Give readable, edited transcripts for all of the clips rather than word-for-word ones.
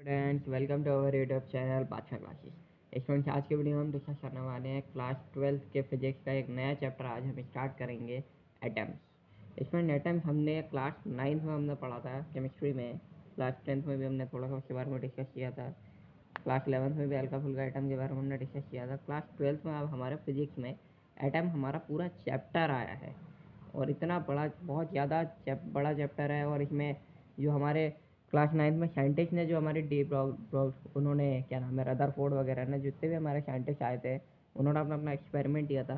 Students welcome to our YouTube channel Badshah classes. Students आज की video में हम डिस्कस करने वाले हैं क्लास 12 के फिजिक्स का एक नया चैप्टर। आज हम स्टार्ट करेंगे एटम्स। इसमें एटम्स हमने क्लास 9th में हमने पढ़ा था केमिस्ट्री में, क्लास 10th में भी हमने थोड़ा सा उसके बारे में डिस्कस किया था, क्लास 11th में भी हल्का फुल्का एटम के बारे में हमने डिस्कस किया था। क्लास 12th में अब हमारे फिजिक्स में एटम हमारा पूरा चैप्टर आया है और इतना बड़ा, बहुत ज़्यादा बड़ा चैप्टर है। और इसमें जो हमारे क्लास 9th में साइंटिस्ट ने, जो हमारे उन्होंने क्या नाम है, रदरफोर्ड वगैरह ने, जितने भी हमारे साइंटिस्ट आए थे, उन्होंने अपना अपना एक्सपेरिमेंट दिया था।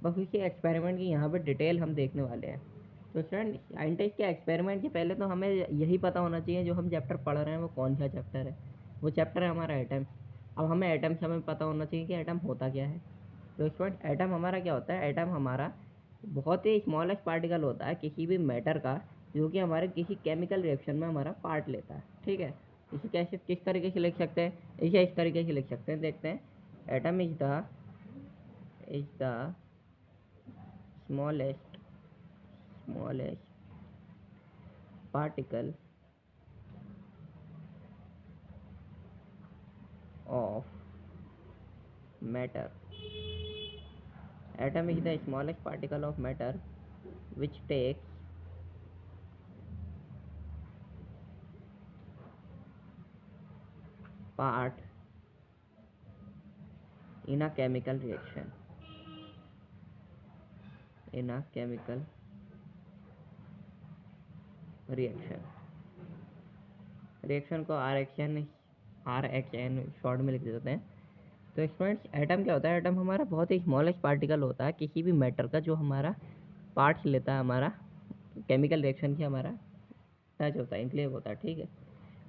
बस उसी एक्सपेरिमेंट की यहाँ पे डिटेल हम देखने वाले हैं। तो फ्रेंड, साइंटिस्ट के एक्सपेरिमेंट के पहले तो हमें यही पता होना चाहिए जो हम चैप्टर पढ़ रहे हैं वो कौन सा चैप्टर है। वो चैप्टर है हमारा एटम। अब हमें एटम से हमें पता होना चाहिए कि एटम होता क्या है। तो स्टूडेंट, एटम हमारा क्या होता है? एटम हमारा बहुत ही स्मॉलेस्ट पार्टिकल होता है किसी भी मैटर का, जो कि हमारे किसी केमिकल रिएक्शन में हमारा पार्ट लेता है। ठीक है, इसे कैसे, किस तरीके से लिख सकते हैं? इसे इस तरीके से लिख सकते हैं, देखते हैं। Atom is the smallest particle of matter. Atom is the smallest particle of matter which takes part in a chemical reaction. Reaction को आर एक्स एन शॉर्ट में लिख देते हैं। तो स्टूडेंट्स, एटम क्या होता है? एटम हमारा बहुत ही स्मॉलेस्ट पार्टिकल होता है किसी भी मैटर का, जो हमारा पार्ट्स लेता है, हमारा केमिकल रिएक्शन से हमारा टच होता है, इंक्लेव होता है। ठीक है,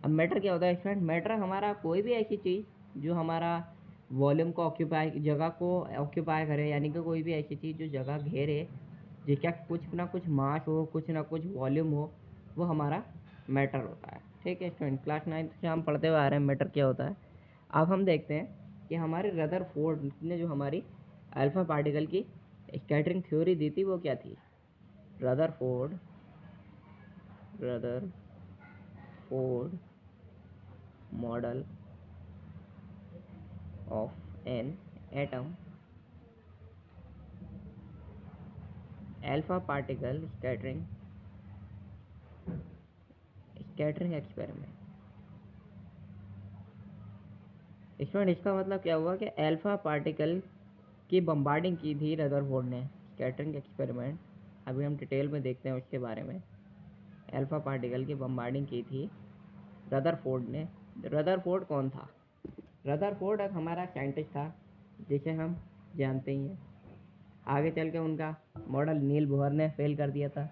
अब मैटर क्या होता है स्टूडेंट? मैटर हमारा कोई भी ऐसी चीज़ जो हमारा वॉल्यूम को ऑक्यूपाई, जगह को ऑक्यूपाई करे, यानी कि कोई भी ऐसी चीज़ जो जगह घेरे, जिसका कुछ ना कुछ मास हो, कुछ ना कुछ वॉल्यूम हो, वो हमारा मैटर होता है। ठीक है स्टूडेंट, क्लास 9th से हम पढ़ते हुए आ रहे हैं मैटर क्या होता है। अब हम देखते हैं कि हमारे रदरफोर्ड ने जो हमारी अल्फा पार्टिकल की स्कैटरिंग थ्योरी दी थी वो क्या थी? Rutherford model of an atom alpha particle scattering experiment. इसमें इसका मतलब क्या हुआ कि अल्फा पार्टिकल की बम्बार्डिंग की थी रदरफोर्ड ने, स्कैटरिंग एक्सपेरिमेंट। अभी हम डिटेल में देखते हैं उसके बारे में। अल्फा पार्टिकल की बम्बार्डिंग की थी रदरफोर्ड ने। रदरफोर्ड कौन था? रदरफोर्ड एक हमारा साइंटिस्ट था जिसे हम जानते ही हैं। आगे चल के उनका मॉडल नील बोहर ने फेल कर दिया था,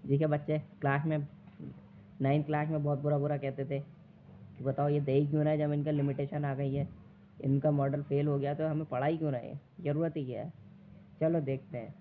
जिसके बच्चे क्लास में 9th क्लास में बहुत बुरा बुरा कहते थे कि बताओ ये दे ही क्यों रहा है, जब इनका लिमिटेशन आ गई है, इनका मॉडल फेल हो गया तो हमें पढ़ाई क्यों रहे हैं, ज़रूरत ही क्या है। चलो देखते हैं।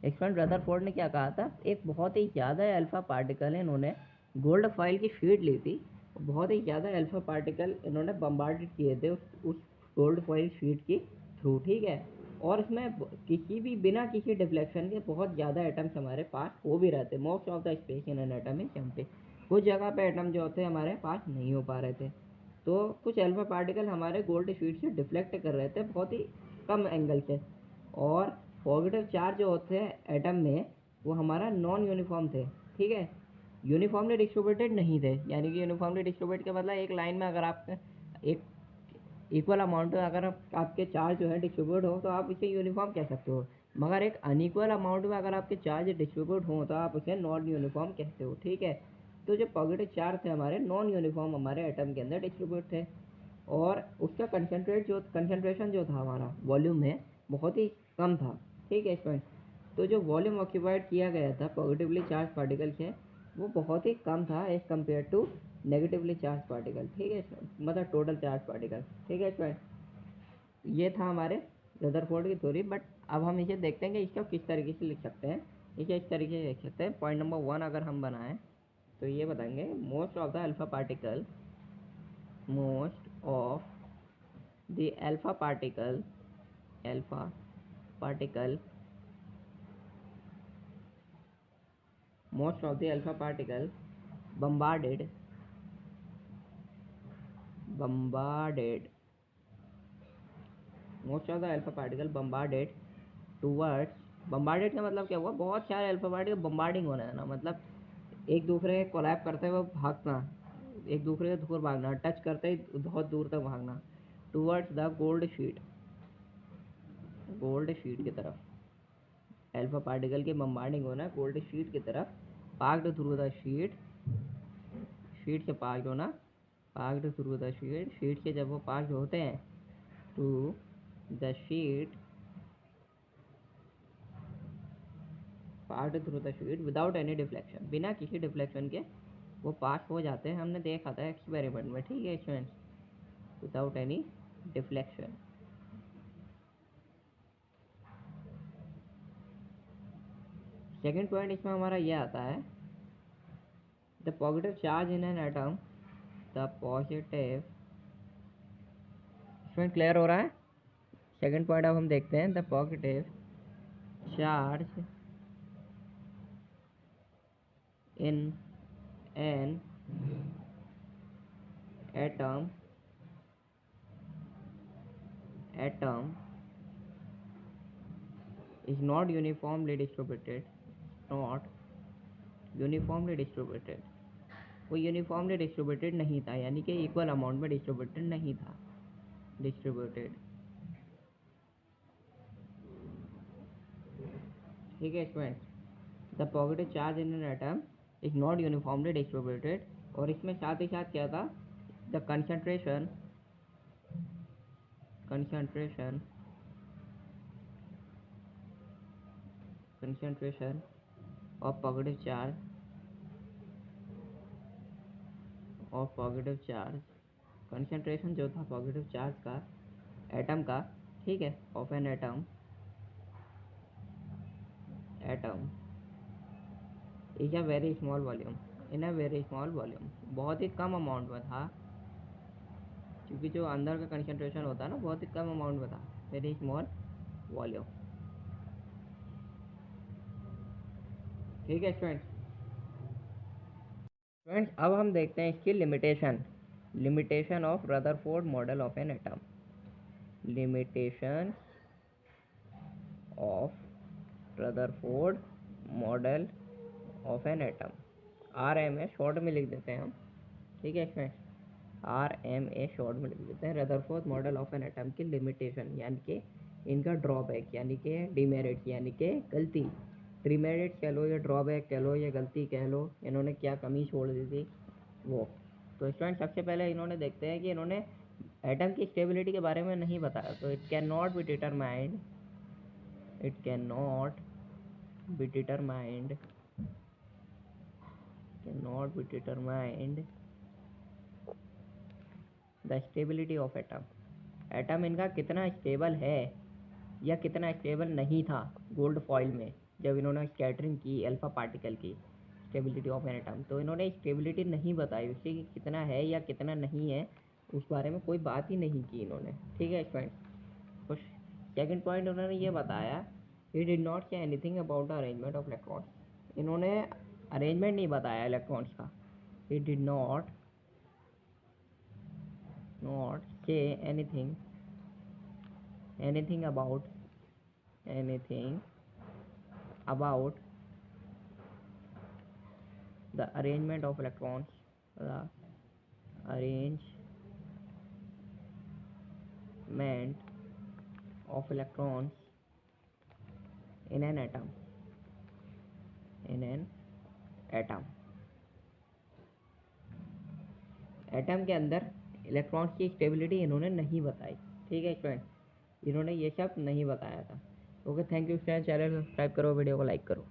एक्सपेरिमेंट रदरफोर्ड ने क्या कहा था? एक बहुत ही ज़्यादा अल्फा पार्टिकल है, इन्होंने गोल्ड फॉइल की शीट ली थी, बहुत ही ज़्यादा अल्फा पार्टिकल इन्होंने बम्बार्डेड किए थे उस गोल्ड फॉइल शीट के थ्रू। ठीक है, और इसमें किसी भी, बिना किसी डिफ्लेक्शन के बहुत ज़्यादा एटम्स हमारे पास हो भी रहते। Most of the space in an atom is empty. कुछ जगह पे एटम जो होते हैं हमारे पास नहीं हो पा रहे थे, तो कुछ अल्फा पार्टिकल हमारे गोल्ड शीट से डिफ्लेक्ट कर रहे थे बहुत ही कम एंगल से। और पॉजिटिव चार्ज जो होते हैं एटम में, वो हमारा नॉन यूनिफॉर्म थे। ठीक है, यूनिफॉर्मली डिस्ट्रीब्यूटेड नहीं थे, यानी कि यूनिफॉर्मली डिस्ट्रीब्यूट के मतलब एक लाइन में अगर आप एक इक्वल अमाउंट में अगर आपके चार्ज जो है डिस्ट्रीब्यूट हो तो आप इसे यूनिफॉर्म कह सकते हो। मगर एक अनइक्वल अमाउंट में अगर आपके चार्ज डिस्ट्रीब्यूट हो तो आप उसे नॉन यूनिफॉर्म कहते हो। ठीक है, तो जो पॉजिटिव चार्ज थे हमारे नॉन यूनिफॉर्म हमारे एटम के अंदर डिस्ट्रीब्यूट थे, और उसका कंसनट्रेशन जो था हमारा वॉल्यूम में बहुत ही कम था। ठीक है स्टूडेंट, तो जो वॉल्यूम ऑक्यूपाइड किया गया था पॉजिटिवली चार्ज पार्टिकल से, वो बहुत ही कम था as compare to negatively charge particle. ठीक है, मतलब टोटल चार्ज पार्टिकल। ठीक है स्टूडेंट, ये था हमारे रदरफोर्ड की थ्योरी। बट अब हम इसे देखते हैं कि इसको किस तरीके से लिख सकते हैं। इसे इस तरीके से लिख सकते हैं। पॉइंट नंबर 1 अगर हम बनाएं तो ये बताएंगे, most of the alpha particle most of the alpha particle most of the alpha particle bombarded bombarded, most of the alpha particle bombarded towards, bombarded का मतलब क्या हुआ, बहुत सारे अल्फा पार्टिकल बम्बार्डिंग होना है ना, मतलब एक दूसरे के कोलैप करते हुए भागना, एक दूसरे के दूर भागना, टच करते ही बहुत दूर तक भागना, towards the gold sheet, gold sheet की तरफ, अल्फा पार्टिकल की बम्बार्डिंग होना गोल्ड शीट की तरफ, passed through the sheet, sheet से पार्क होना, passed through the sheet, sheet से जब वो पार्क होते हैं to the sheet, passed through the sheet without any deflection, बिना किसी डिफ्लेक्शन के वो पास हो जाते हैं, हमने देखा था एक्सपेरिमेंट में, ठीक है students, without any deflection. Second point इसमें हमारा ये आता है, the positive charge in an atom, the positive, इसमें क्लियर हो रहा है। सेकेंड पॉइंट अब हम देखते हैं, the positive charge in an atom, atom is not uniformly distributed, not uniformly distributed, वो यूनिफॉर्मली डिस्ट्रीब्यूटेड नहीं था, यानी कि इक्वल अमाउंट में डिस्ट्रीब्यूटेड नहीं था, डिस्ट्रीब्यूटेड, ठीक है students. The positive charge in an atom is not uniformly distributed, और इसमें साथ ही साथ क्या था, the concentration, concentration, concentration of positive charge, of positive charge, concentration जो था पॉजिटिव चार्ज का एटम का, ठीक है, of an atom, atom is a very small volume, in a very small volume, बहुत ही कम अमाउंट में था, क्योंकि जो अंदर का कंसंट्रेशन होता है ना बहुत ही कम अमाउंट में था, वेरी स्मॉल वॉल्यूम, ठीक है स्टूडेंट्स। फ्रेंड्स अब हम देखते हैं इसकी limitation, limitation of Rutherford model of an atom, limitation of Rutherford model of an atom, RMA short में लिख देते हैं हम, ठीक है फ्रेंड्स, RMA शॉर्ट में लिख देते हैं, Rutherford model of an atom की लिमिटेशन, यानी कि इनका ड्रॉबैक, यानी कि डिमेरिट, यानी कि गलती, डिमेरिट कह लो या ड्रॉबैक कह लो या गलती कह लो, इन्होंने क्या कमी छोड़ दी थी वो। तो स्टूडेंट सबसे पहले इन्होंने देखते हैं कि इन्होंने एटम की स्टेबिलिटी के बारे में नहीं बताया, तो it can not be determined, it can not be determined, can not be determined the stability of atom, atom इनका कितना स्टेबल है या कितना स्टेबल नहीं था गोल्ड फॉइल में, जब इन्होंने स्कैटरिंग की अल्फा पार्टिकल की, स्टेबिलिटी ऑफ एन एटम, तो इन्होंने स्टेबिलिटी नहीं बताई उसकी कि कितना है या कितना नहीं है, उस बारे में कोई बात ही नहीं की इन्होंने, ठीक है फ्रेंड। कुछ सेकंड पॉइंट उन्होंने ये बताया, he did not say anything about the arrangement of electrons, इन्होंने अरेंजमेंट नहीं बताया इलेक्ट्रॉन्स का, he did not say anything, anything about, anything about the arrangement of electrons, the arrangement of electrons in an atom, in an atom, atom के अंदर electrons की stability इन्होंने नहीं बताई, ठीक है स्टूडेंट, इन्होंने ये सब नहीं बताया था। Okay thank you friends, channel subscribe करो, वीडियो को लाइक करो।